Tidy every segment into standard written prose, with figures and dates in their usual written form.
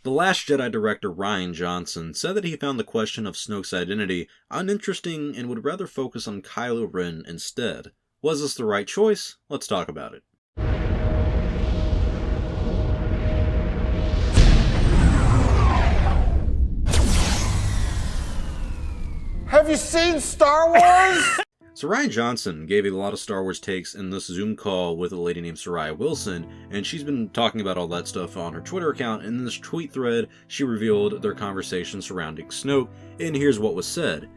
The Last Jedi director Rian Johnson said that he found the question of Snoke's identity uninteresting and would rather focus on Kylo Ren instead. Was this the right choice? Let's talk about it. Have you seen Star Wars? So Rian Johnson gave a lot of Star Wars takes in this Zoom call with a lady named Soraya Wilson, and she's been talking about all that stuff on her Twitter account. And in this tweet thread, she revealed their conversation surrounding Snoke, and here's what was said.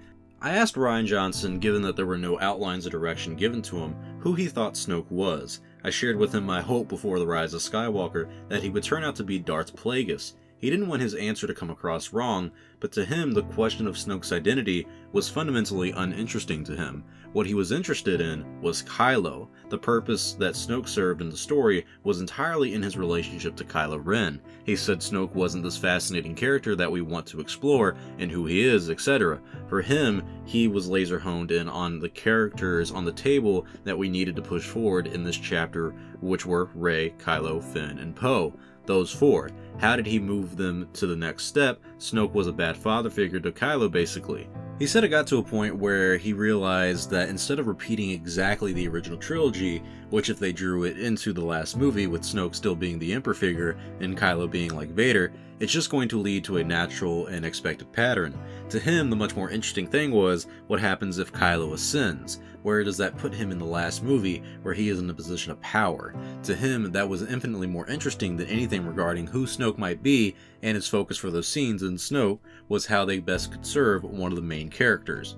I asked Rian Johnson, given that there were no outlines of direction given to him, who he thought Snoke was. I shared with him my hope before The Rise of Skywalker that he would turn out to be Darth Plagueis. He didn't want his answer to come across wrong, but to him the question of Snoke's identity was fundamentally uninteresting to him. What he was interested in was Kylo. The purpose that Snoke served in the story was entirely in his relationship to Kylo Ren. He said Snoke wasn't this fascinating character that we want to explore, and who he is, etc. For him, he was laser honed in on the characters on the table that we needed to push forward in this chapter, which were Rey, Kylo, Finn, and Poe. Those four. How did he move them to the next step? Snoke was a bad father figure to Kylo, basically. He said it got to a point where he realized that instead of repeating exactly the original trilogy, which if they drew it into the last movie with Snoke still being the Emperor figure and Kylo being like Vader, it's just going to lead to a natural and expected pattern. To him, the much more interesting thing was what happens if Kylo ascends. Where does that put him in the last movie, where he is in a position of power? To him, that was infinitely more interesting than anything regarding who Snoke might be, and his focus for those scenes in Snoke was how they best could serve one of the main characters.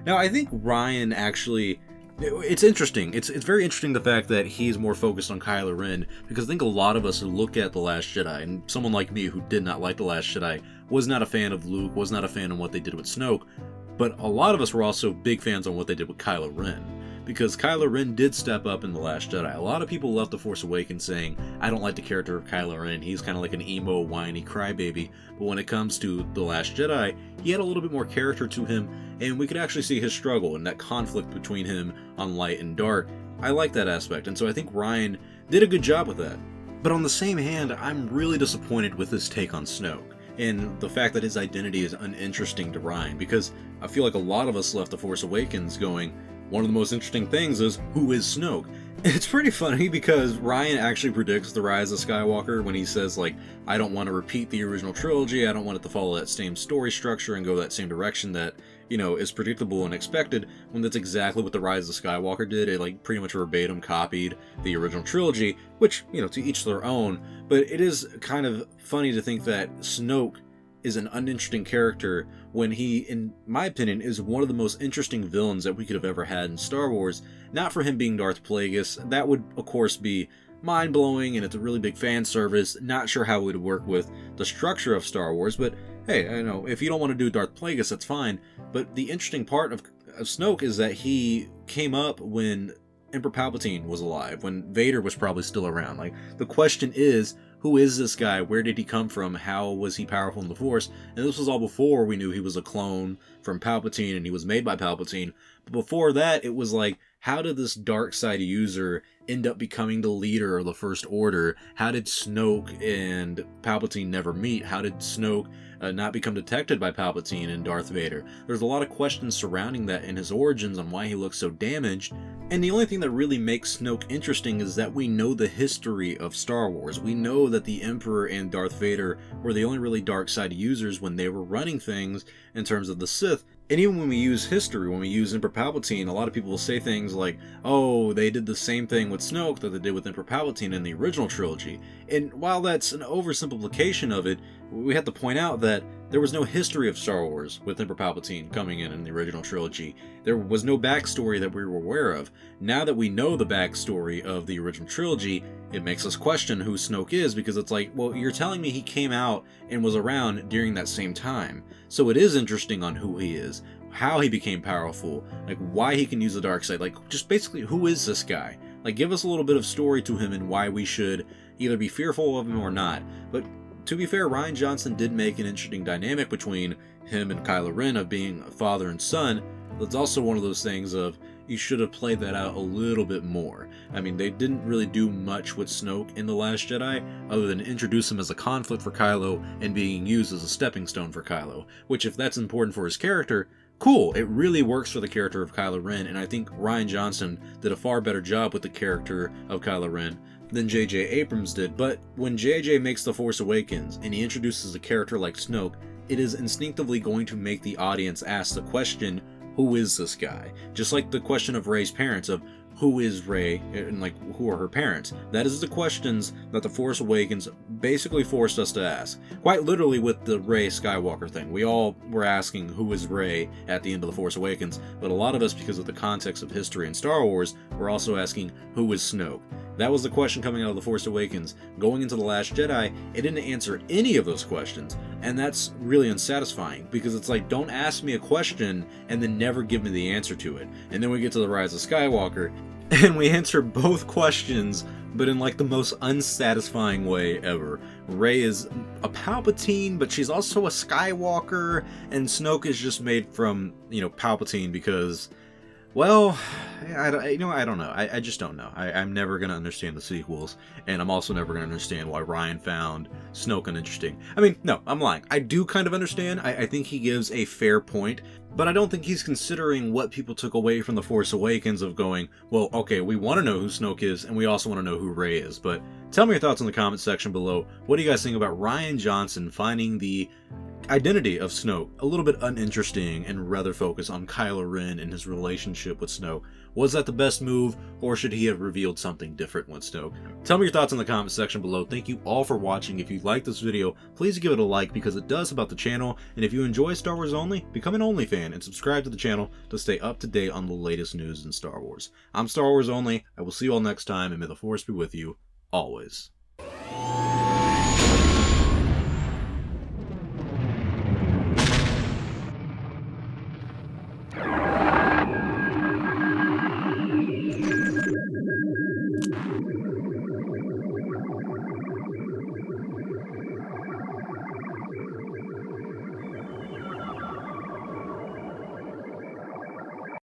Now, I think Rian actually... It's interesting. It's very interesting the fact that he's more focused on Kylo Ren, because I think a lot of us who look at The Last Jedi, and someone like me who did not like The Last Jedi, was not a fan of Luke, was not a fan of what they did with Snoke, but a lot of us were also big fans on what they did with Kylo Ren, because Kylo Ren did step up in The Last Jedi. A lot of people left The Force Awakens saying, I don't like the character of Kylo Ren, he's kind of like an emo, whiny crybaby, but when it comes to The Last Jedi, he had a little bit more character to him, and we could actually see his struggle and that conflict between him on light and dark. I like that aspect, and so I think Rian did a good job with that. But on the same hand, I'm really disappointed with his take on Snoke, and the fact that his identity is uninteresting to Rian, because I feel like a lot of us left The Force Awakens going, one of the most interesting things is, who is Snoke? It's pretty funny because Rian actually predicts The Rise of Skywalker when he says, like, I don't want to repeat the original trilogy, I don't want it to follow that same story structure and go that same direction that, you know, is predictable and expected, when that's exactly what The Rise of Skywalker did. It, like, pretty much verbatim copied the original trilogy, which, you know, to each their own, but it is kind of funny to think that Snoke is an uninteresting character when he, in my opinion, is one of the most interesting villains that we could have ever had in Star Wars. Not for him being Darth Plagueis, that would of course be mind-blowing and it's a really big fan service, not sure how it would work with the structure of Star Wars, but hey, I know, if you don't want to do Darth Plagueis, that's fine. But the interesting part of Snoke is that he came up when Emperor Palpatine was alive, when Vader was probably still around. Like, the question is, who is this guy? Where did he come from? How was he powerful in the Force? And this was all before we knew he was a clone from Palpatine and he was made by Palpatine. But before that, it was like, how did this dark side user end up becoming the leader of the First Order? How did Snoke and Palpatine never meet? How did Snoke not become detected by Palpatine and Darth Vader? There's a lot of questions surrounding that in his origins on why he looks so damaged. And the only thing that really makes Snoke interesting is that we know the history of Star Wars. We know that the Emperor and Darth Vader were the only really dark side users when they were running things in terms of the Sith. And even when we use history, when we use Emperor Palpatine, a lot of people will say things like, oh, they did the same thing with Snoke that they did with Emperor Palpatine in the original trilogy. And while that's an oversimplification of it, we have to point out that there was no history of Star Wars with Emperor Palpatine coming in the original trilogy. There was no backstory that we were aware of. Now that we know the backstory of the original trilogy, it makes us question who Snoke is, because it's like, well, you're telling me he came out and was around during that same time. So it is interesting on who he is, how he became powerful, like why he can use the dark side, like just basically who is this guy? Like, give us a little bit of story to him and why we should either be fearful of him or not. But to be fair, Rian Johnson did make an interesting dynamic between him and Kylo Ren of being father and son. It's also one of those things of, you should have played that out a little bit more. I mean, they didn't really do much with Snoke in The Last Jedi, other than introduce him as a conflict for Kylo and being used as a stepping stone for Kylo, which, if that's important for his character, cool, it really works for the character of Kylo Ren, and I think Rian Johnson did a far better job with the character of Kylo Ren than J.J. Abrams did. But when J.J. makes The Force Awakens and he introduces a character like Snoke, it is instinctively going to make the audience ask the question, who is this guy? Just like the question of Rey's parents, of who is Rey, and like, who are her parents? That is the questions that The Force Awakens basically forced us to ask. Quite literally with the Rey Skywalker thing. We all were asking who is Rey at the end of The Force Awakens, but a lot of us, because of the context of history and Star Wars, were also asking who is Snoke? That was the question coming out of The Force Awakens. Going into The Last Jedi, it didn't answer any of those questions, and that's really unsatisfying, because it's like, don't ask me a question and then never give me the answer to it. And then we get to The Rise of Skywalker, and we answer both questions, but in like the most unsatisfying way ever. Rey is a Palpatine, but she's also a Skywalker, and Snoke is just made from, Palpatine because, well, I don't know. I just don't know. I'm never going to understand the sequels, and I'm also never going to understand why Ryan found Snoke uninteresting. I mean, no, I'm lying. I do kind of understand. I think he gives a fair point, but I don't think he's considering what people took away from The Force Awakens of going, well, okay, we want to know who Snoke is, and we also want to know who Rey is. But tell me your thoughts in the comment section below. What do you guys think about Rian Johnson finding the identity of Snoke a little bit uninteresting and rather focus on Kylo Ren and his relationship with Snoke? Was that the best move, or should he have revealed something different with Snoke? Tell me your thoughts in the comment section below. Thank you all for watching. If you like this video, please give it a like because it does help out the channel. And if you enjoy Star Wars Only, become an Only fan and subscribe to the channel to stay up to date on the latest news in Star Wars. I'm Star Wars Only. I will see you all next time, and may the Force be with you always.